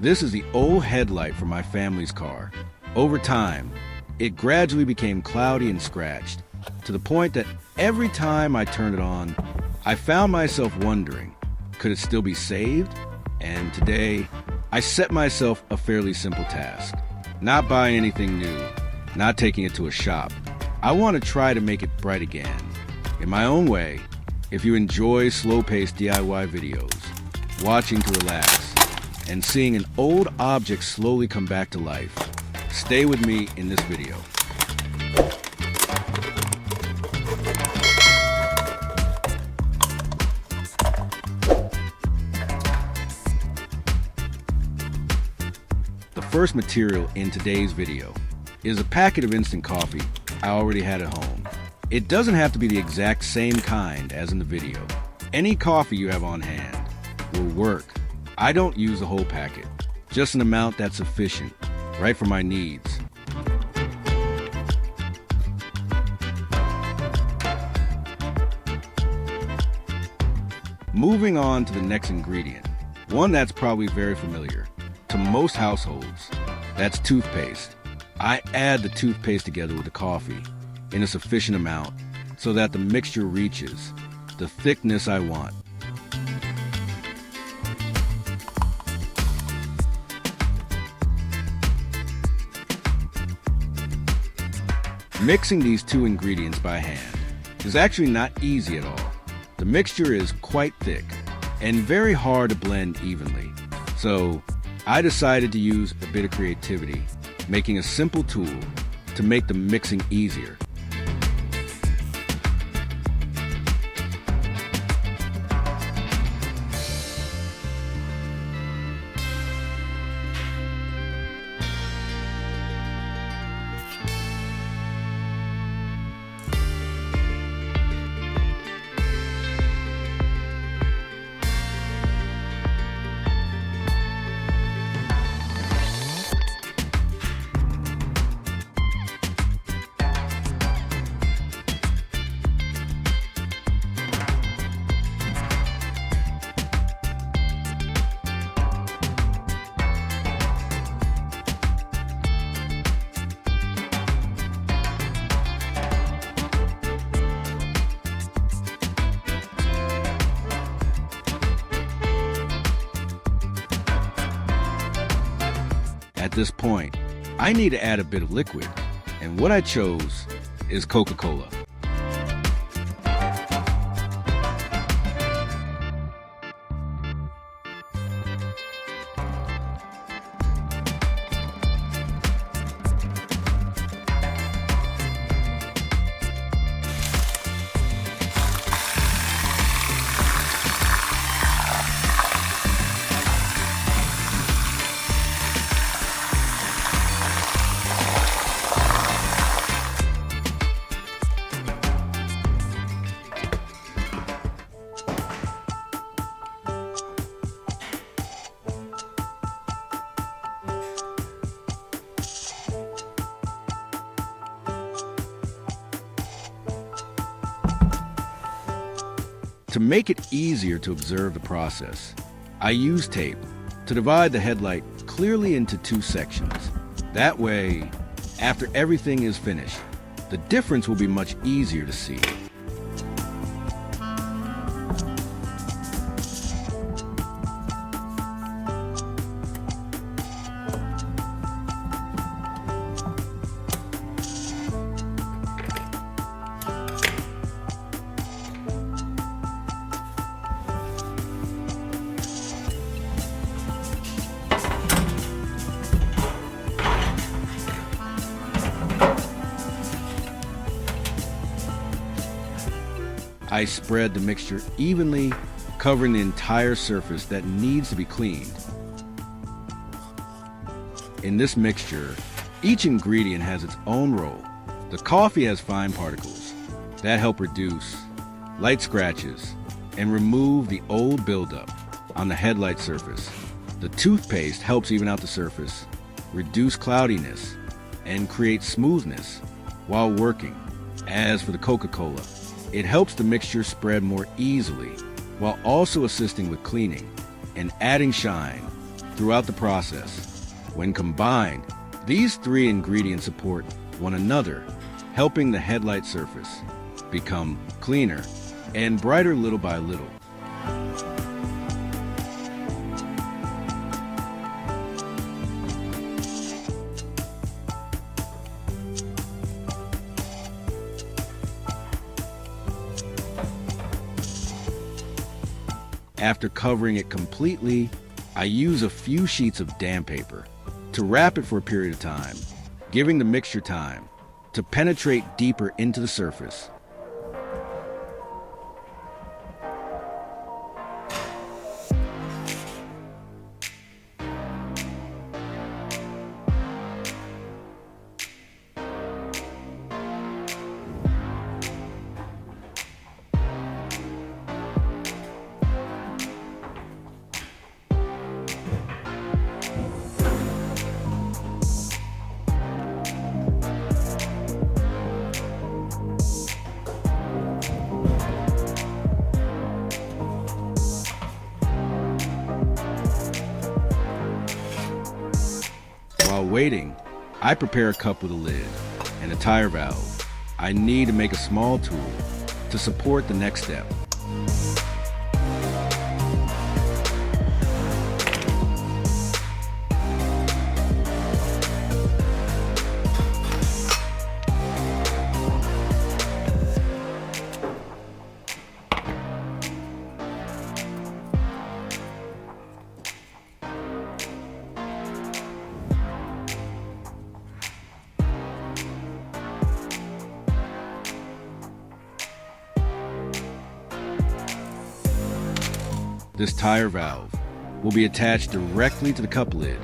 This is the old headlight from my family's car. Over time, it gradually became cloudy and scratched, to the point that every time I turned it on, I found myself wondering, could it still be saved? And today, I set myself a fairly simple task. Not buying anything new, not taking it to a shop. I want to try to make it bright again. In my own way, if you enjoy slow-paced DIY videos, watching to relax, and seeing an old object slowly come back to life, stay with me in this video. The first material in today's video is a packet of instant coffee I already had at home. It doesn't have to be the exact same kind as in the video. Any coffee you have on hand will work. I don't use the whole packet, just an amount that's sufficient, right for my needs. Moving on to the next ingredient, one that's probably very familiar to most households, that's toothpaste. I add the toothpaste together with the coffee in a sufficient amount so that the mixture reaches the thickness I want. Mixing these two ingredients by hand is actually not easy at all. The mixture is quite thick and very hard to blend evenly. So I decided to use a bit of creativity, making a simple tool to make the mixing easier. At this point, I need to add a bit of liquid, and what I chose is Coca-Cola. To make it easier to observe the process, I use tape to divide the headlight clearly into two sections. That way, after everything is finished, the difference will be much easier to see. I spread the mixture evenly, covering the entire surface that needs to be cleaned. In this mixture, each ingredient has its own role. The coffee has fine particles that help reduce light scratches and remove the old buildup on the headlight surface. The toothpaste helps even out the surface, reduce cloudiness, and create smoothness while working. As for the Coca-Cola, it helps the mixture spread more easily while also assisting with cleaning and adding shine throughout the process. When combined, these three ingredients support one another, helping the headlight surface become cleaner and brighter little by little. After covering it completely, I use a few sheets of damp paper to wrap it for a period of time, giving the mixture time to penetrate deeper into the surface. While waiting, I prepare a cup with a lid and a tire valve. I need to make a small tool to support the next step. This tire valve will be attached directly to the cup lid.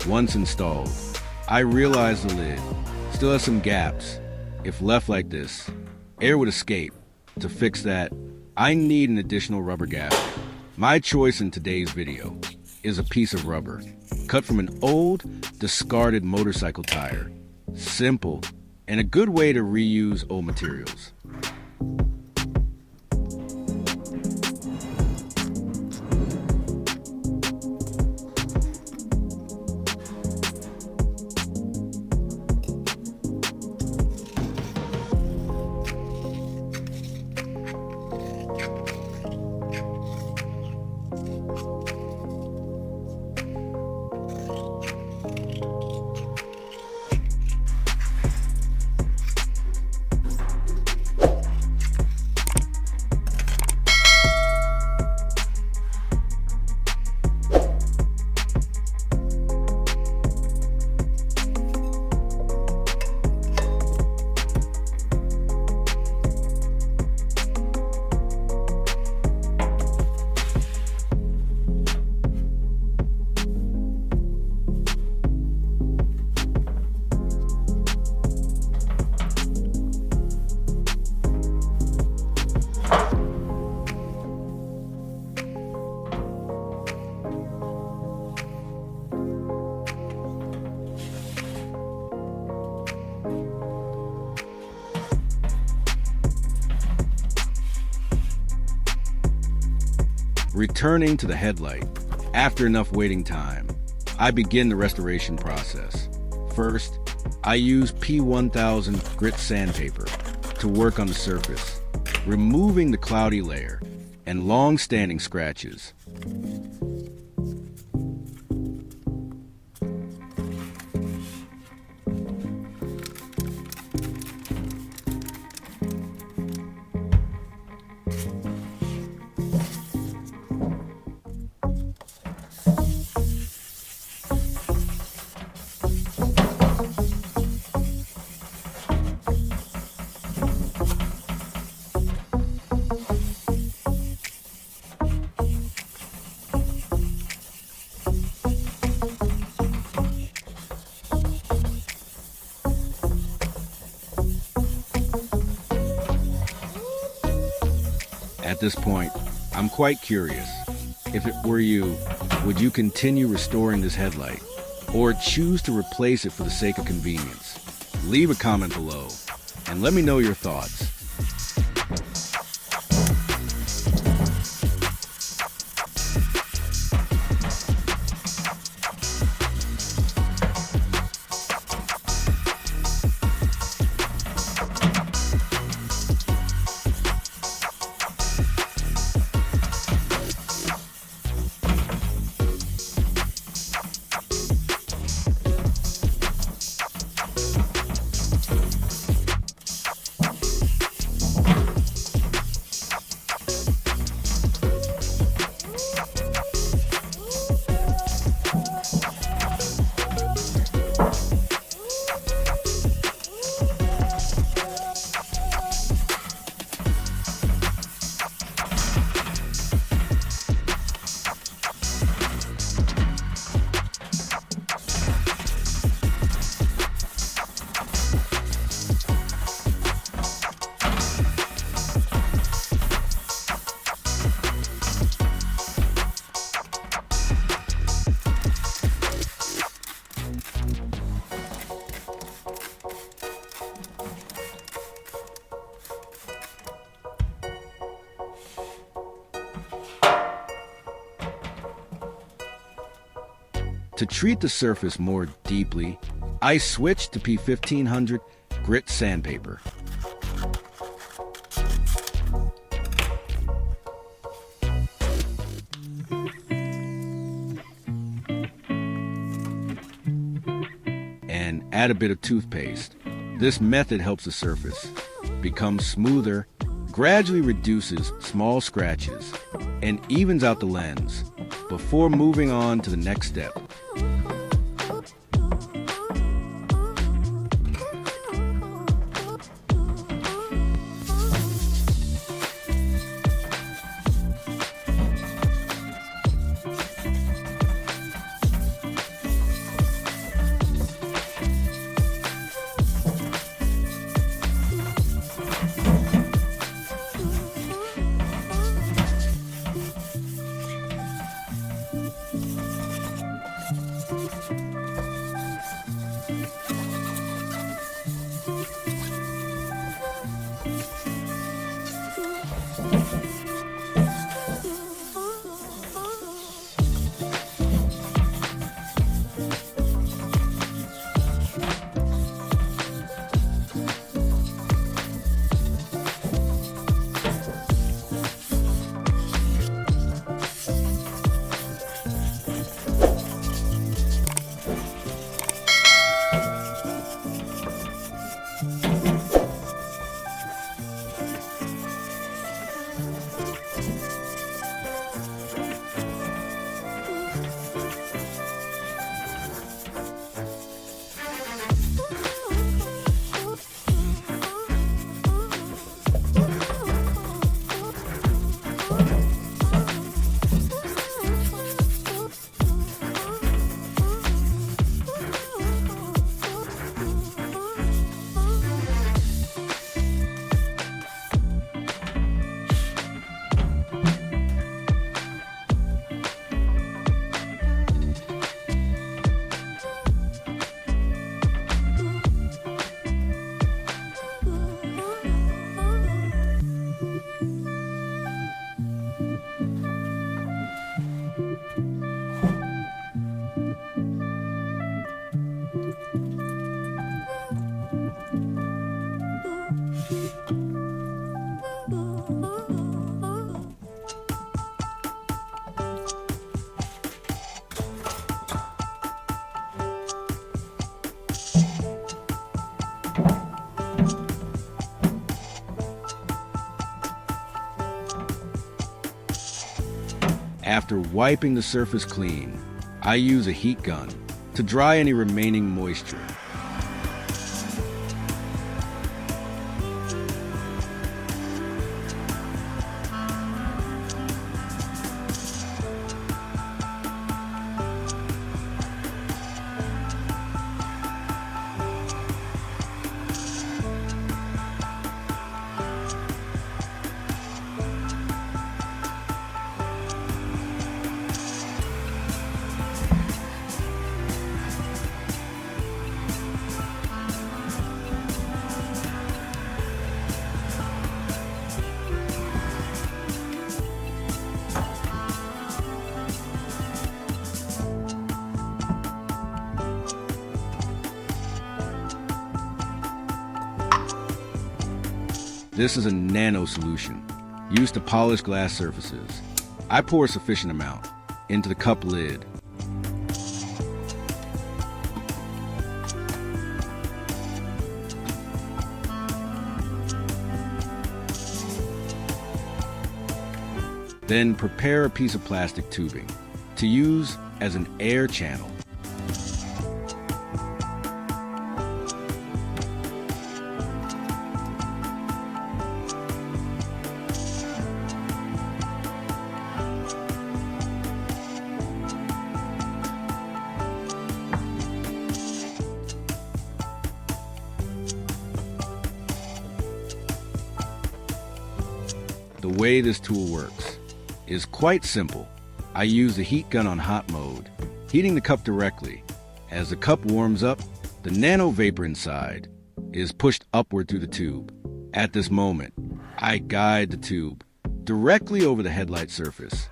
Once installed, I realize the lid still has some gaps. If left like this, air would escape. To fix that, I need an additional rubber gasket. My choice in today's video is a piece of rubber cut from an old, discarded motorcycle tire. Simple and a good way to reuse old materials. Returning to the headlight, after enough waiting time, I begin the restoration process. First, I use P1000 grit sandpaper to work on the surface, removing the cloudy layer and long-standing scratches. At this point, I'm quite curious. If it were you, would you continue restoring this headlight or choose to replace it for the sake of convenience? Leave a comment below and let me know your thoughts. To treat the surface more deeply, I switched to P1500 grit sandpaper. And add a bit of toothpaste. This method helps the surface become smoother, gradually reduces small scratches, and evens out the lens before moving on to the next step. After wiping the surface clean, I use a heat gun to dry any remaining moisture. This is a nano solution used to polish glass surfaces. I pour a sufficient amount into the cup lid. Then prepare a piece of plastic tubing to use as an air channel. The way this tool works is quite simple. I use the heat gun on hot mode, heating the cup directly. As the cup warms up, the nano vapor inside is pushed upward through the tube. At this moment, I guide the tube directly over the headlight surface.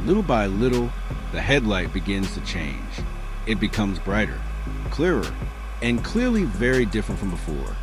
Little by little, the headlight begins to change. It becomes brighter, clearer, and clearly very different from before.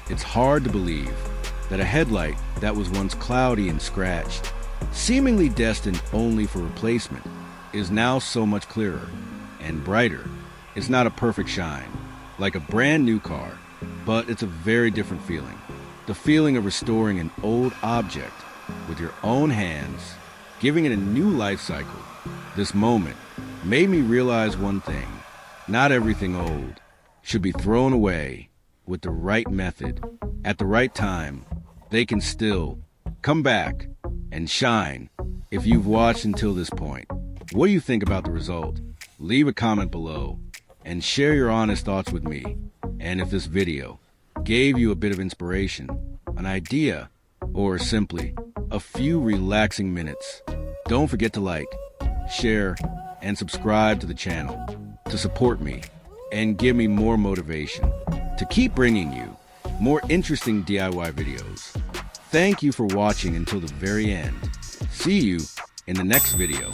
It's hard to believe that a headlight that was once cloudy and scratched, seemingly destined only for replacement, is now so much clearer and brighter. It's not a perfect shine, like a brand new car, but it's a very different feeling. The feeling of restoring an old object with your own hands, giving it a new life cycle. This moment made me realize one thing: not everything old should be thrown away. With the right method, at the right time, they can still come back and shine. If you've watched until this point, what do you think about the result? Leave a comment below and share your honest thoughts with me. And if this video gave you a bit of inspiration, an idea, or simply a few relaxing minutes, don't forget to like, share, and subscribe to the channel to support me and give me more motivation to keep bringing you more interesting DIY videos. Thank you for watching until the very end. See you in the next video.